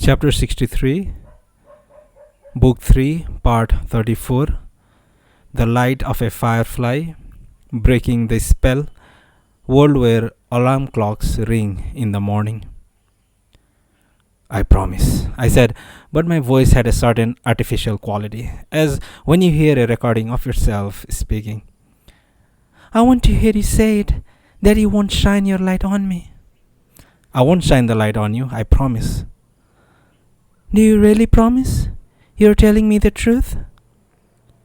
Chapter 63, Book 3, Part 34, The Light of a Firefly, Breaking the Spell, World where alarm clocks ring in the morning. I promise, I said, but my voice had a certain artificial quality, as when you hear a recording of yourself speaking. I want to hear you say it, that you won't shine your light on me. I won't shine the light on you, I promise. Do you really promise? You're telling me the truth?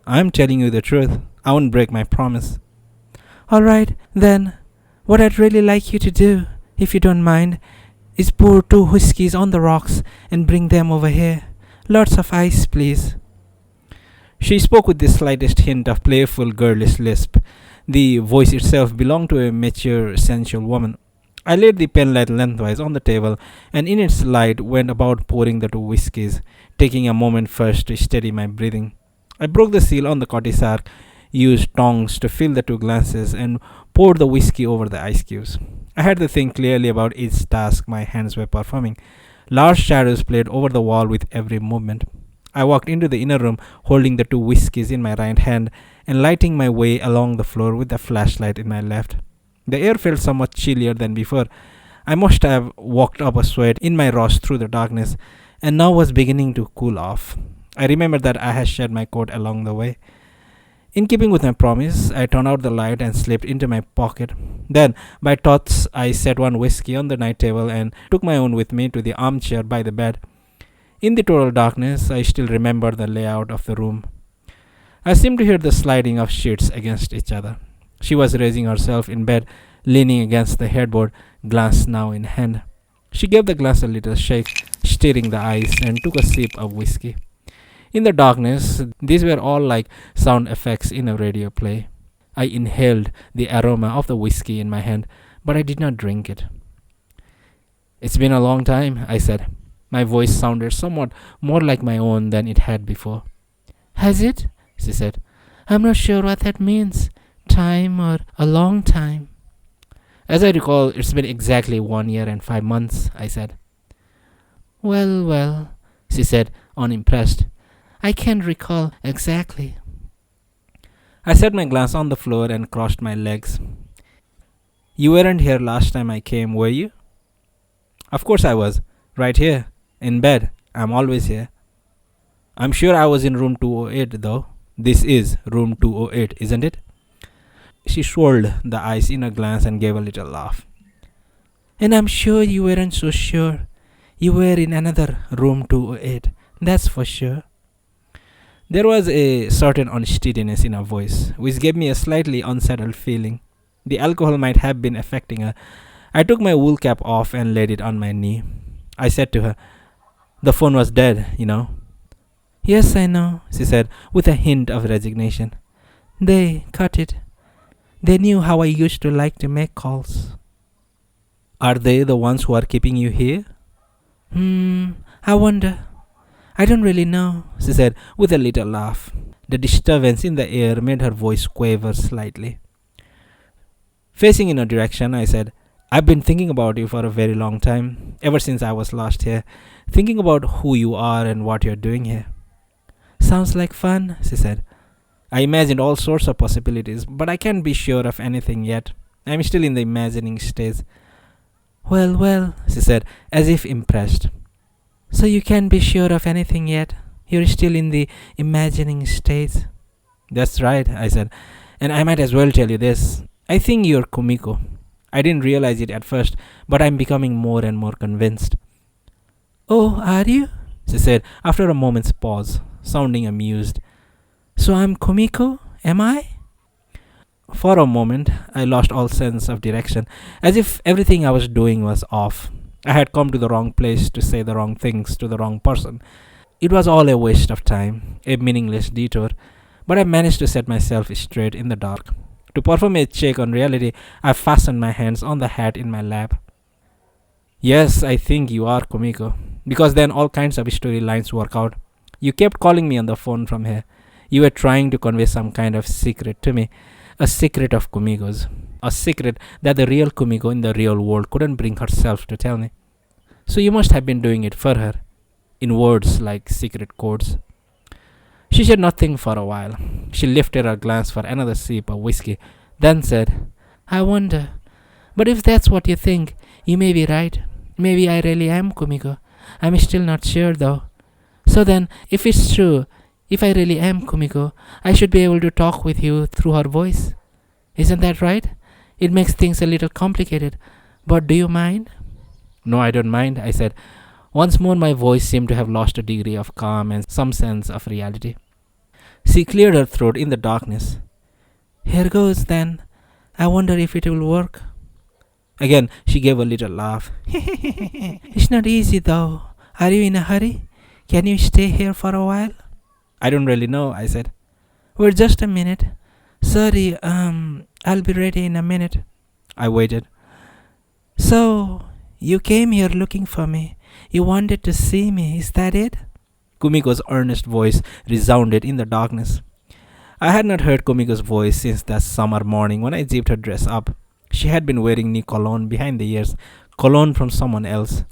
I'm telling you the truth. I won't break my promise. Alright, then, what I'd really like you to do, if you don't mind, is pour 2 whiskeys on the rocks and bring them over here. Lots of ice, please. She spoke with the slightest hint of playful girlish lisp. The voice itself belonged to a mature, sensual woman. I laid the penlight lengthwise on the table, and in its light went about pouring the 2 whiskies, taking a moment first to steady my breathing. I broke the seal on the cotisarc, used tongs to fill the 2 glasses, and poured the whiskey over the ice cubes. I had to think clearly about each task my hands were performing. Large shadows played over the wall with every movement. I walked into the inner room, holding the 2 whiskies in my right hand, and lighting my way along the floor with the flashlight in my left. The air felt somewhat chillier than before. I must have walked up a sweat in my rush through the darkness, and now was beginning to cool off. I remembered that I had shed my coat along the way. In keeping with my promise, I turned out the light and slipped into my pocket. Then, by thoughts, I set 1 whiskey on the night table and took my own with me to the armchair by the bed. In the total darkness, I still remembered the layout of the room. I seemed to hear the sliding of sheets against each other. She was raising herself in bed, leaning against the headboard, glass now in hand. She gave the glass a little shake, stirring the ice, and took a sip of whiskey. In the darkness, these were all like sound effects in a radio play. I inhaled the aroma of the whiskey in my hand, but I did not drink it. It's been a long time, I said. My voice sounded somewhat more like my own than it had before. Has it? She said. I'm not sure what that means. Time or a long time? As I recall, it's been exactly 1 year and 5 months, I said. Well, she said, unimpressed. I can't recall exactly. I set my glass on the floor and crossed my legs. You weren't here last time I came, were you? Of course I was. Right here. In bed. I'm always here. I'm sure I was in room 208 though. This is room 208, isn't it? She swirled the ice in her glass and gave a little laugh. And I'm sure you weren't so sure. You were in another room 208. That's for sure. There was a certain unsteadiness in her voice, which gave me a slightly unsettled feeling. The alcohol might have been affecting her. I took my wool cap off and laid it on my knee. I said to her, "The phone was dead, you know." Yes, I know, she said, with a hint of resignation. They cut it. They knew how I used to like to make calls. Are they the ones who are keeping you here? I wonder. I don't really know, she said with a little laugh. The disturbance in the air made her voice quaver slightly. Facing in her direction, I said, I've been thinking about you for a very long time, ever since I was last here, thinking about who you are and what you're doing here. Sounds like fun, she said. I imagined all sorts of possibilities, but I can't be sure of anything yet. I'm still in the imagining stage. Well, she said, as if impressed. So you can't be sure of anything yet? You're still in the imagining stage? That's right, I said. And I might as well tell you this. I think you're Kumiko. I didn't realize it at first, but I'm becoming more and more convinced. Oh, are you? She said after a moment's pause, sounding amused. So I'm Kumiko, am I? For a moment, I lost all sense of direction, as if everything I was doing was off. I had come to the wrong place to say the wrong things to the wrong person. It was all a waste of time, a meaningless detour, but I managed to set myself straight in the dark. To perform a check on reality, I fastened my hands on the hat in my lap. Yes, I think you are Kumiko, because then all kinds of storylines work out. You kept calling me on the phone from here. You were trying to convey some kind of secret to me, a secret of Kumiko's, a secret that the real Kumiko in the real world couldn't bring herself to tell me. So you must have been doing it for her. in words like secret codes. She said nothing for a while. She lifted her glass for another sip of whiskey, then said, I wonder. But if that's what you think, you may be right. Maybe I really am Kumiko. I'm still not sure though. So then, if it's true, if I really am Kumiko, I should be able to talk with you through her voice. Isn't that right? It makes things a little complicated. But do you mind? No, I don't mind, I said. Once more, my voice seemed to have lost a degree of calm and some sense of reality. She cleared her throat in the darkness. Here goes then. I wonder if it will work. Again, she gave a little laugh. It's not easy though. Are you in a hurry? Can you stay here for a while? I don't really know, I said. Well, just a minute. Sorry, I'll be ready in a minute. I waited. So, you came here looking for me. You wanted to see me, is that it? Kumiko's earnest voice resounded in the darkness. I had not heard Kumiko's voice since that summer morning when I zipped her dress up. She had been wearing new cologne behind the ears, cologne from someone else.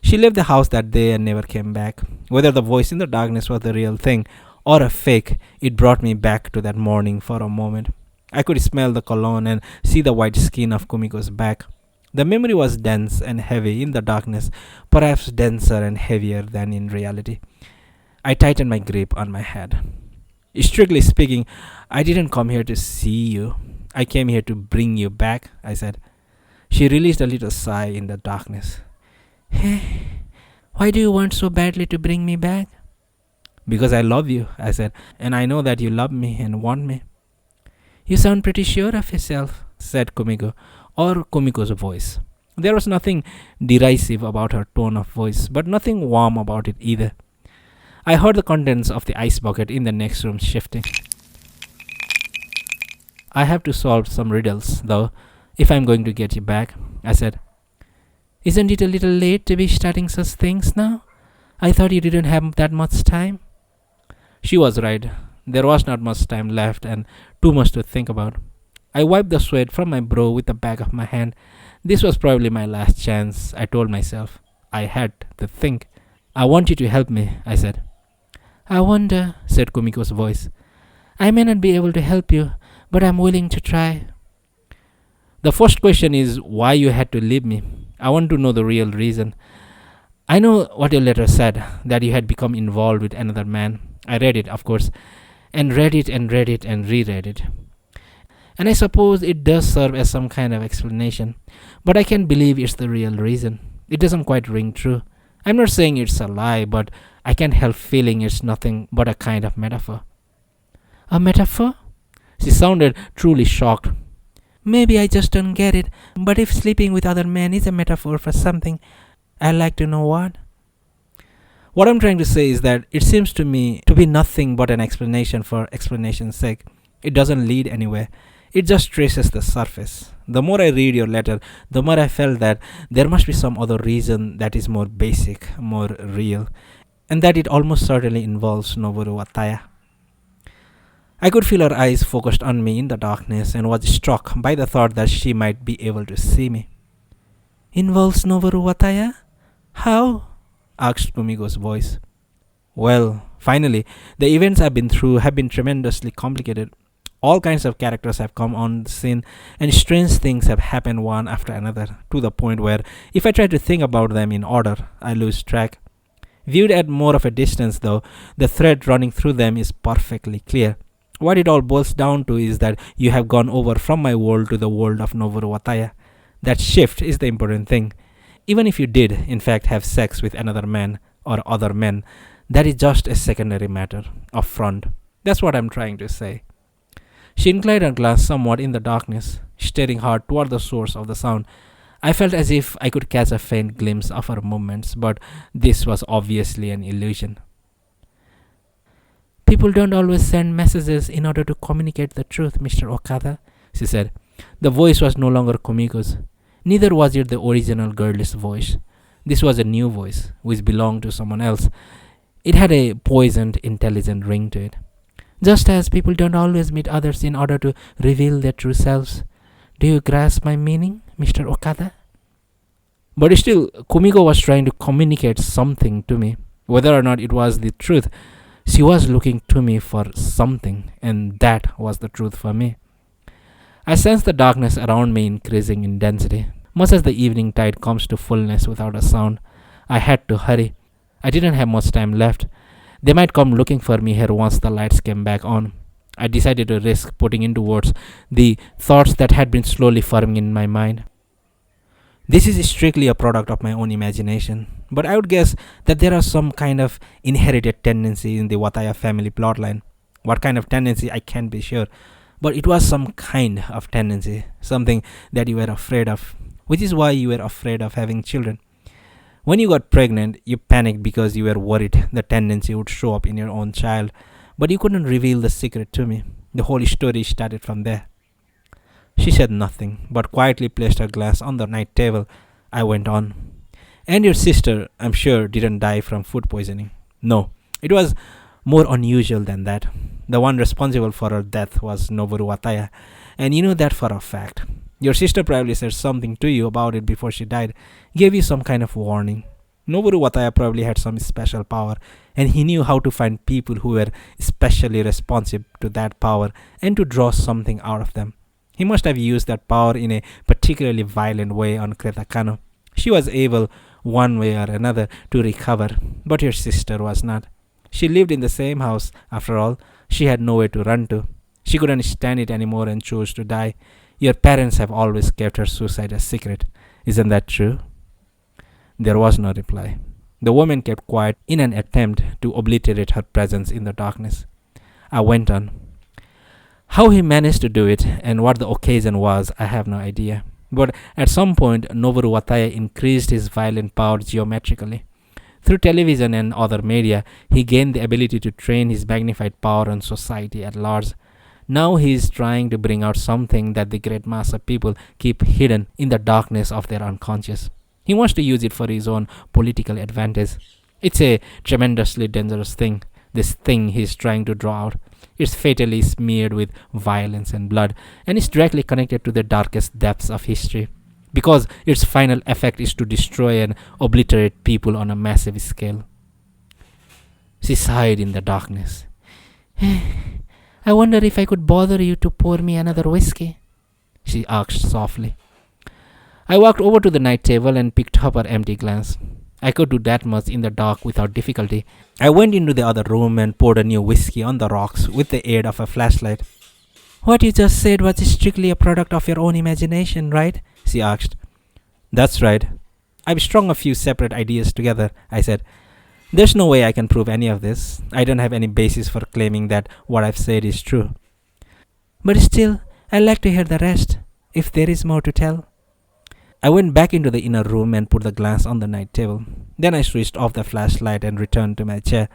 She left the house that day and never came back. Whether the voice in the darkness was the real thing or a fake, it brought me back to that morning for a moment. I could smell the cologne and see the white skin of Kumiko's back. The memory was dense and heavy in the darkness, perhaps denser and heavier than in reality. I tightened my grip on my head. Strictly speaking, I didn't come here to see you. I came here to bring you back, I said. She released a little sigh in the darkness. Why do you want so badly to bring me back? Because I love you, I said, and I know that you love me and want me. You sound pretty sure of yourself, said Kumiko, or Kumiko's voice. There was nothing derisive about her tone of voice, but nothing warm about it either. I heard the contents of the ice bucket in the next room shifting. I have to solve some riddles, though, if I'm going to get you back, I said. Isn't it a little late to be starting such things now? I thought you didn't have that much time. She was right. There was not much time left and too much to think about. I wiped the sweat from my brow with the back of my hand. This was probably my last chance, I told myself. I had to think. I want you to help me, I said. I wonder, said Kumiko's voice. I may not be able to help you, but I'm willing to try. The first question is why you had to leave me. I want to know the real reason. I know what your letter said, that you had become involved with another man. I read it, of course, and read it and read it and reread it. And I suppose it does serve as some kind of explanation, but I can't believe it's the real reason. It doesn't quite ring true. I'm not saying it's a lie, but I can't help feeling it's nothing but a kind of metaphor. A metaphor? She sounded truly shocked. Maybe I just don't get it, but if sleeping with other men is a metaphor for something, I'd like to know what. What I'm trying to say is that it seems to me to be nothing but an explanation for explanation's sake. It doesn't lead anywhere. It just traces the surface. The more I read your letter, the more I felt that there must be some other reason that is more basic, more real, and that it almost certainly involves Noboru Wataya. I could feel her eyes focused on me in the darkness and was struck by the thought that she might be able to see me. Involves Noboru Wataya? How? Asked Kumiko's voice. Well, finally, the events I've been through have been tremendously complicated. All kinds of characters have come on the scene, and strange things have happened one after another, to the point where, if I try to think about them in order, I lose track. Viewed at more of a distance, though, the thread running through them is perfectly clear. What it all boils down to is that you have gone over from my world to the world of Noboru Wataya. That shift is the important thing. Even if you did, in fact, have sex with another man or other men, that is just a secondary matter, up front. That's what I'm trying to say. She inclined her glass somewhat in the darkness, staring hard toward the source of the sound. I felt as if I could catch a faint glimpse of her movements, but this was obviously an illusion. People don't always send messages in order to communicate the truth, Mr. Okada, she said. The voice was no longer Kumiko's. Neither was it the original girlish voice. This was a new voice, which belonged to someone else. It had a poisoned, intelligent ring to it. Just as people don't always meet others in order to reveal their true selves. Do you grasp my meaning, Mr. Okada? But still, Kumiko was trying to communicate something to me. Whether or not it was the truth, she was looking to me for something, and that was the truth for me. I sensed the darkness around me increasing in density. Much as the evening tide comes to fullness without a sound, I had to hurry. I didn't have much time left. They might come looking for me here once the lights came back on. I decided to risk putting into words the thoughts that had been slowly forming in my mind. This is strictly a product of my own imagination, but I would guess that there are some kind of inherited tendency in the Wataya family plotline. What kind of tendency, I can't be sure, but it was some kind of tendency, something that you were afraid of, which is why you were afraid of having children. When you got pregnant, you panicked because you were worried the tendency would show up in your own child, but you couldn't reveal the secret to me. The whole story started from there. She said nothing, but quietly placed her glass on the night table. I went on. And your sister, I'm sure, didn't die from food poisoning. No, it was more unusual than that. The one responsible for her death was Noboru Wataya, and you know that for a fact. Your sister probably said something to you about it before she died, gave you some kind of warning. Noboru Wataya probably had some special power, and he knew how to find people who were especially responsive to that power and to draw something out of them. He must have used that power in a particularly violent way on Kreta Kano. She was able, one way or another, to recover, but your sister was not. She lived in the same house, after all. She had nowhere to run to. She couldn't stand it anymore and chose to die. Your parents have always kept her suicide a secret. Isn't that true? There was no reply. The woman kept quiet in an attempt to obliterate her presence in the darkness. I went on. How he managed to do it and what the occasion was, I have no idea. But at some point, Noboru Wataya increased his violent power geometrically. Through television and other media, he gained the ability to train his magnified power on society at large. Now he is trying to bring out something that the great mass of people keep hidden in the darkness of their unconscious. He wants to use it for his own political advantage. It's a tremendously dangerous thing, this thing he's trying to draw out. It's fatally smeared with violence and blood, and is directly connected to the darkest depths of history, because its final effect is to destroy and obliterate people on a massive scale. She sighed in the darkness. I wonder if I could bother you to pour me another whiskey, she asked softly. I walked over to the night table and picked up her empty glass. I could do that much in the dark without difficulty. I went into the other room and poured a new whiskey on the rocks with the aid of a flashlight. What you just said was strictly a product of your own imagination, right? She asked. That's right. I've strung a few separate ideas together, I said. There's no way I can prove any of this. I don't have any basis for claiming that what I've said is true. But still, I'd like to hear the rest, if there is more to tell. I went back into the inner room and put the glass on the night table. Then I switched off the flashlight and returned to my chair.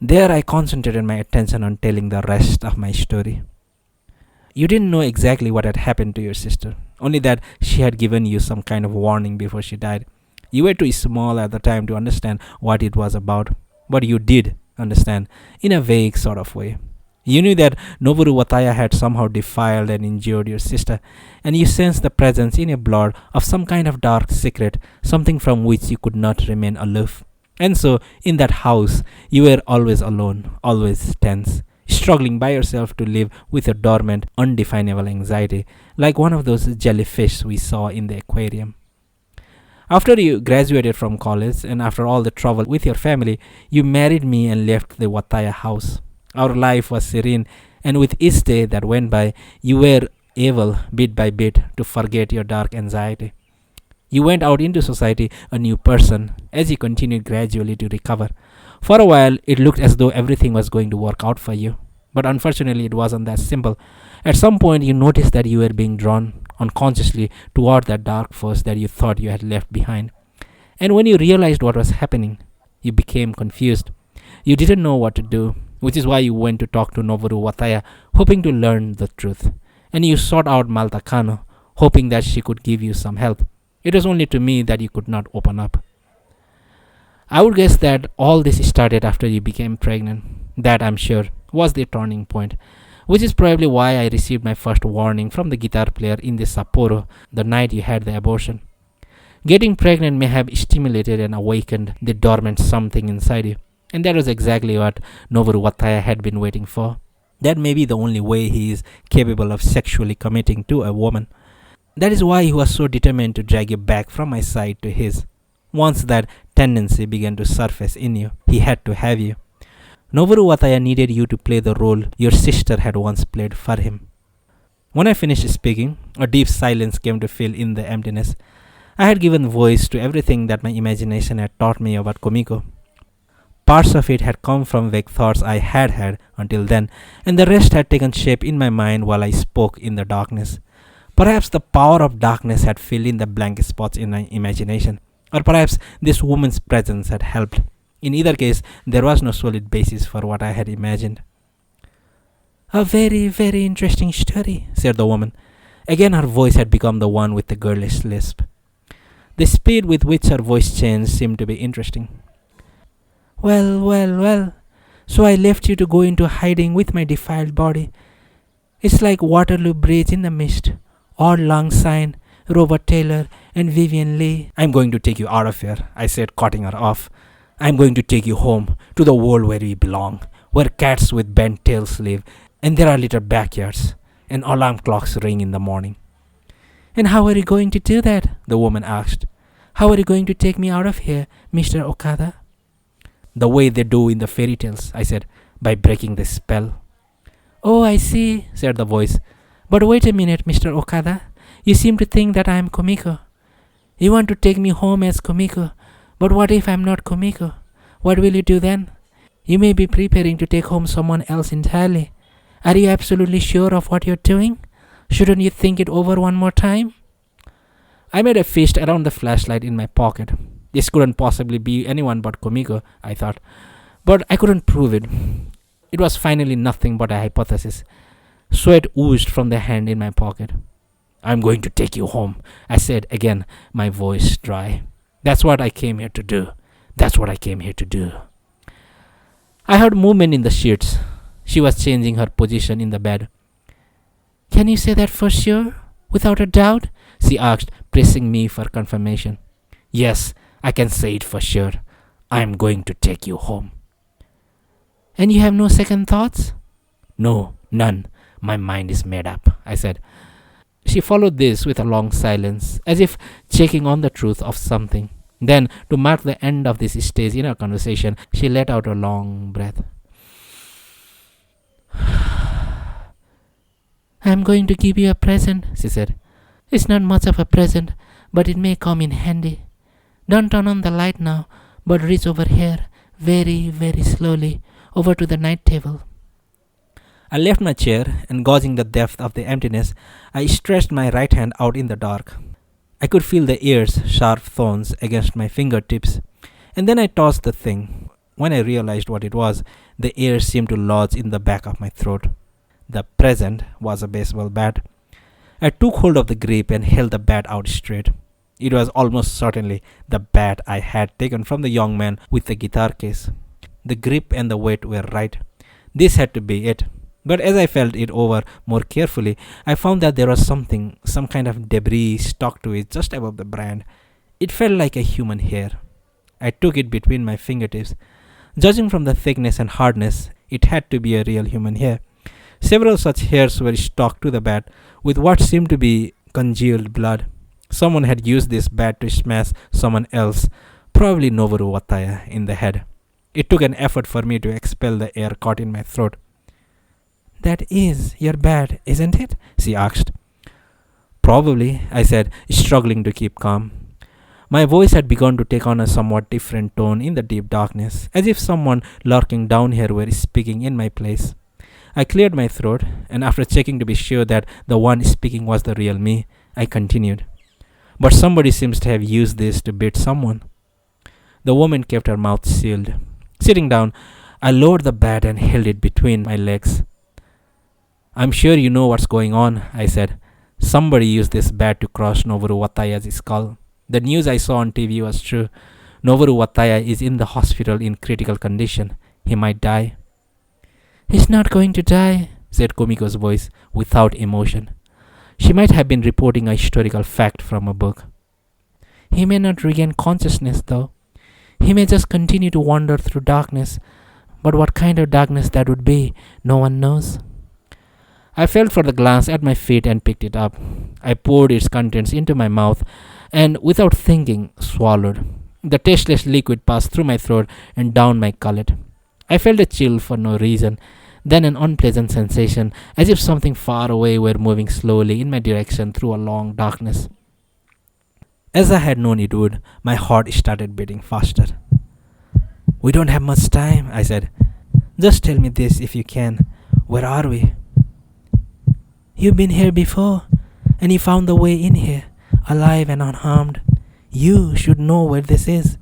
There I concentrated my attention on telling the rest of my story. You didn't know exactly what had happened to your sister, only that she had given you some kind of warning before she died. You were too small at the time to understand what it was about, but you did understand, in a vague sort of way. You knew that Noboru Wataya had somehow defiled and injured your sister, and you sensed the presence in your blood of some kind of dark secret, something from which you could not remain aloof. And so, in that house, you were always alone, always tense, struggling by yourself to live with a dormant, undefinable anxiety, like one of those jellyfish we saw in the aquarium. After you graduated from college, and after all the trouble with your family, you married me and left the Wataya house. Our life was serene, and with each day that went by, you were able, bit by bit, to forget your dark anxiety. You went out into society a new person, as you continued gradually to recover. For a while, it looked as though everything was going to work out for you. But unfortunately, it wasn't that simple. At some point, you noticed that you were being drawn, unconsciously, toward that dark force that you thought you had left behind. And when you realized what was happening, you became confused. You didn't know what to do, which is why you went to talk to Noboru Wataya, hoping to learn the truth. And you sought out Malta Kano, hoping that she could give you some help. It was only to me that you could not open up. I would guess that all this started after you became pregnant. That, I'm sure, was the turning point, which is probably why I received my first warning from the guitar player in the Sapporo the night you had the abortion. Getting pregnant may have stimulated and awakened the dormant something inside you. And that was exactly what Noboru Wataya had been waiting for. That may be the only way he is capable of sexually committing to a woman. That is why he was so determined to drag you back from my side to his. Once that tendency began to surface in you, he had to have you. Noboru Wataya needed you to play the role your sister had once played for him. When I finished speaking, a deep silence came to fill in the emptiness. I had given voice to everything that my imagination had taught me about Kumiko. Parts of it had come from vague thoughts I had had until then, and the rest had taken shape in my mind while I spoke in the darkness. Perhaps the power of darkness had filled in the blank spots in my imagination, or perhaps this woman's presence had helped. In either case, there was no solid basis for what I had imagined. A very, very interesting story, said the woman. Again, her voice had become the one with the girlish lisp. The speed with which her voice changed seemed to be interesting. Well. So I left you to go into hiding with my defiled body. It's like Waterloo Bridge in the mist. Odd Lang Syne, Robert Taylor, and Vivian Leigh. I'm going to take you out of here, I said, cutting her off. I'm going to take you home, to the world where we belong, where cats with bent tails live, and there are little backyards, and alarm clocks ring in the morning. And how are you going to do that? The woman asked. How are you going to take me out of here, Mr. Okada? The way they do in the fairy tales, I said, by breaking the spell. Oh, I see, said the voice. But wait a minute, Mr. Okada. You seem to think that I am Kumiko. You want to take me home as Kumiko. But what if I'm not Kumiko? What will you do then? You may be preparing to take home someone else entirely. Are you absolutely sure of what you're doing? Shouldn't you think it over one more time? I made a fist around the flashlight in my pocket. This couldn't possibly be anyone but Kumiko, I thought. But I couldn't prove it. It was finally nothing but a hypothesis. Sweat oozed from the hand in my pocket. I'm going to take you home, I said again, my voice dry. That's what I came here to do. That's what I came here to do. I heard movement in the sheets. She was changing her position in the bed. Can you say that for sure? Without a doubt? She asked, pressing me for confirmation. Yes, I can say it for sure. I'm going to take you home. And you have no second thoughts? No, none. My mind is made up, I said. She followed this with a long silence, as if checking on the truth of something. Then, to mark the end of this stage in our conversation, she let out a long breath. I'm going to give you a present, she said. It's not much of a present, but it may come in handy. Don't turn on the light now, but reach over here, very, very slowly, over to the night table. I left my chair, and gauging the depth of the emptiness, I stretched my right hand out in the dark. I could feel the ear's sharp thorns against my fingertips, and then I tossed the thing. When I realized what it was, the air seemed to lodge in the back of my throat. The present was a baseball bat. I took hold of the grip and held the bat out straight. It was almost certainly the bat I had taken from the young man with the guitar case. The grip and the weight were right. This had to be it. But as I felt it over more carefully, I found that there was some kind of debris stuck to it just above the brand. It felt like a human hair. I took it between my fingertips. Judging from the thickness and hardness, it had to be a real human hair. Several such hairs were stuck to the bat with what seemed to be congealed blood. Someone had used this bat to smash someone else, probably Noboru Wataya, in the head. It took an effort for me to expel the air caught in my throat. That is your bat, isn't it? She asked. Probably, I said, struggling to keep calm. My voice had begun to take on a somewhat different tone in the deep darkness, as if someone lurking down here were speaking in my place. I cleared my throat, and after checking to be sure that the one speaking was the real me, I continued. But somebody seems to have used this to beat someone. The woman kept her mouth sealed. Sitting down, I lowered the bat and held it between my legs. I'm sure you know what's going on, I said. Somebody used this bat to crush Noboru Wataya's skull. The news I saw on TV was true. Noboru Wataya is in the hospital in critical condition. He might die. He's not going to die, said Kumiko's voice, without emotion. She might have been reporting a historical fact from a book. He may not regain consciousness though. He may just continue to wander through darkness. But what kind of darkness that would be, no one knows. I felt for the glass at my feet and picked it up. I poured its contents into my mouth and, without thinking, swallowed. The tasteless liquid passed through my throat and down my gullet. I felt a chill for no reason, then an unpleasant sensation, as if something far away were moving slowly in my direction through a long darkness. As I had known it would, my heart started beating faster. "We don't have much time," I said. "Just tell me this if you can. Where are we?" "You've been here before, and you found the way in here, alive and unharmed. You should know where this is.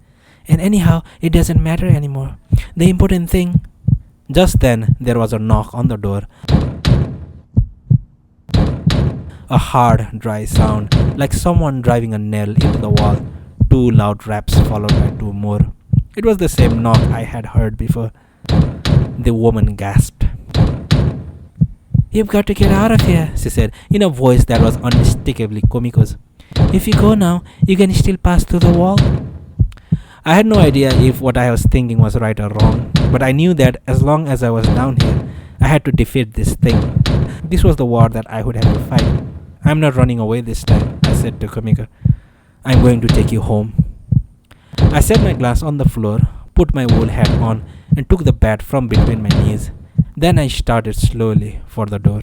And anyhow, it doesn't matter anymore. The important thing..." Just then, there was a knock on the door. A hard, dry sound, like someone driving a nail into the wall. 2 loud raps followed by 2 more. It was the same knock I had heard before. The woman gasped. "You've got to get out of here," she said, in a voice that was unmistakably Kumiko's. "If you go now, you can still pass through the wall." I had no idea if what I was thinking was right or wrong, but I knew that as long as I was down here, I had to defeat this thing. This was the war that I would have to fight. "I'm not running away this time," I said to Kumiko. "I'm going to take you home." I set my glass on the floor, put my wool hat on, and took the bat from between my knees. Then I started slowly for the door.